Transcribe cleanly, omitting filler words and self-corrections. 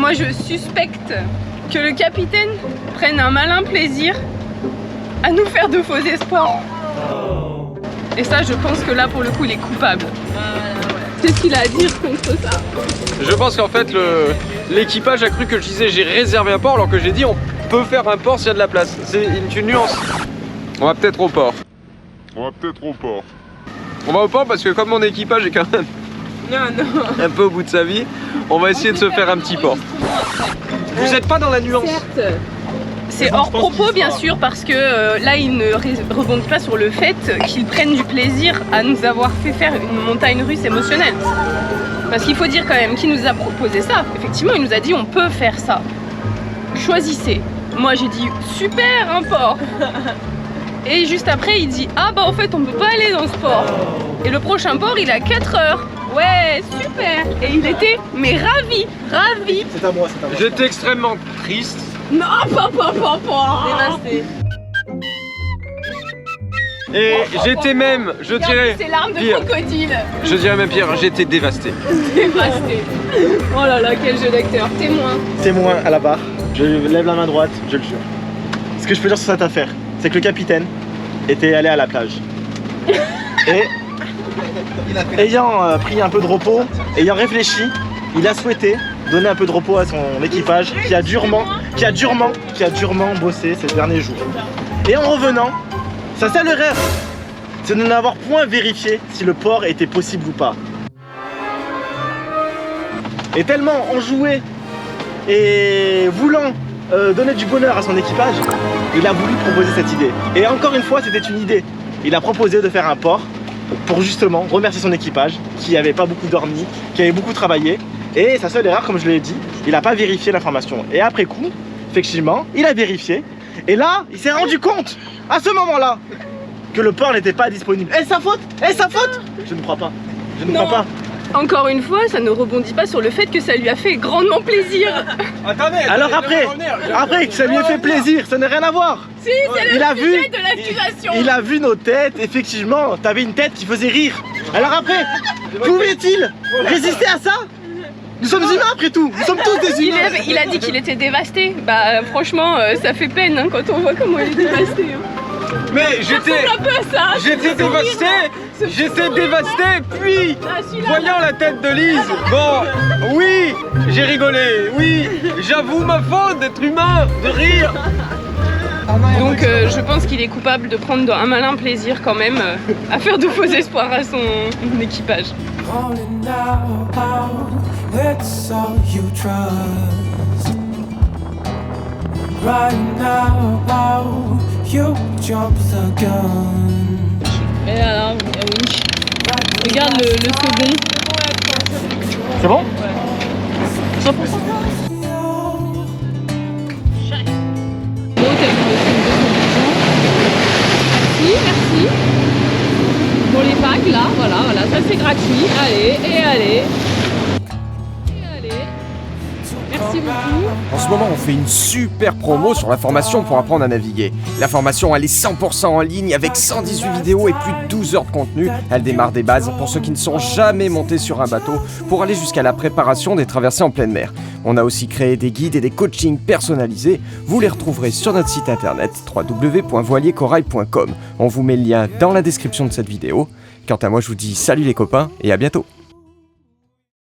Moi je suspecte que le capitaine prenne un malin plaisir à nous faire de faux espoirs. Et ça, je pense que là, pour le coup, il est coupable. Qu'est-ce qu'il a à dire contre ça? Je pense qu'en fait, l'équipage a cru que je disais j'ai réservé un port alors que j'ai dit on peut faire un port s'il y a de la place. C'est une nuance. On va peut-être au port. On va au port parce que comme mon équipage est quand même un peu au bout de sa vie, on va essayer de se faire un petit port. Vous n'êtes pas dans la nuance. Certes. C'est hors propos bien sûr parce que là il ne rebondit pas sur le fait qu'ils prennent du plaisir à nous avoir fait faire une montagne russe émotionnelle. Parce qu'il faut dire quand même qu'il nous a proposé ça. Effectivement il nous a dit on peut faire ça. Choisissez. Moi j'ai dit super un port. Et juste après il dit ah bah en fait on peut pas aller dans ce port. Et le prochain port il est à 4 heures. Ouais super. Et il était mais ravi. C'est à moi. J'étais extrêmement triste. Non, pas. Dévasté. Et j'étais même, je dirais, C'est l'arme de pire. crocodile. Je dirais même pire, j'étais dévasté. Dévasté. Oh là là, quel jeu d'acteur. Témoin à la barre. Je lève la main droite, je le jure. Ce que je peux dire sur cette affaire, c'est que le capitaine était allé à la plage. Et ayant pris un peu de repos, ayant réfléchi, il a souhaité donner un peu de repos à son équipage qui a durement bossé ces derniers jours. Et en revenant, sa seule erreur, c'est de n'avoir point vérifié si le port était possible ou pas. Et tellement enjoué et voulant donner du bonheur à son équipage, il a voulu proposer cette idée. Et encore une fois, c'était une idée. Il a proposé de faire un port pour justement remercier son équipage qui n'avait pas beaucoup dormi, qui avait beaucoup travaillé. Et sa seule erreur, comme je l'ai dit, il n'a pas vérifié l'information. Et après coup, effectivement, il a vérifié. Et là, il s'est rendu compte, à ce moment-là, que le port n'était pas disponible. Et sa faute? Je ne crois pas. Encore une fois, ça ne rebondit pas sur le fait que ça lui a fait grandement plaisir. Attendez, Alors après que ça lui ait fait plaisir, ça n'a rien à voir. Si, c'est le sujet de l'accusation. Il a vu nos têtes, effectivement, t'avais une tête qui faisait rire. Alors après, pouvait-il résister à ça? Nous sommes humains après tout, nous sommes tous des humains. Il a dit qu'il était dévasté. Bah franchement, ça fait peine hein, quand on voit comment il est dévasté. Hein. Mais j'étais Un peu à ça. J'étais dévasté, puis voyant la tête de Lise, bon, oui, j'ai rigolé, oui, j'avoue ma faute d'être humain, de rire. Donc je pense qu'il est coupable de prendre un malin plaisir quand même à faire de faux espoirs à son équipage. Et alors, regarde le second. C'est bon? 100%. Merci. Pour les packs là, voilà, ça c'est gratuit. Allez. Merci beaucoup. En ce moment, on fait une super promo sur la formation pour apprendre à naviguer. La formation, elle est 100% en ligne avec 118 vidéos et plus de 12 heures de contenu. Elle démarre des bases pour ceux qui ne sont jamais montés sur un bateau pour aller jusqu'à la préparation des traversées en pleine mer. On a aussi créé des guides et des coachings personnalisés. Vous les retrouverez sur notre site internet www.voiliercorail.com. On vous met le lien dans la description de cette vidéo. Quant à moi, je vous dis salut les copains et à bientôt.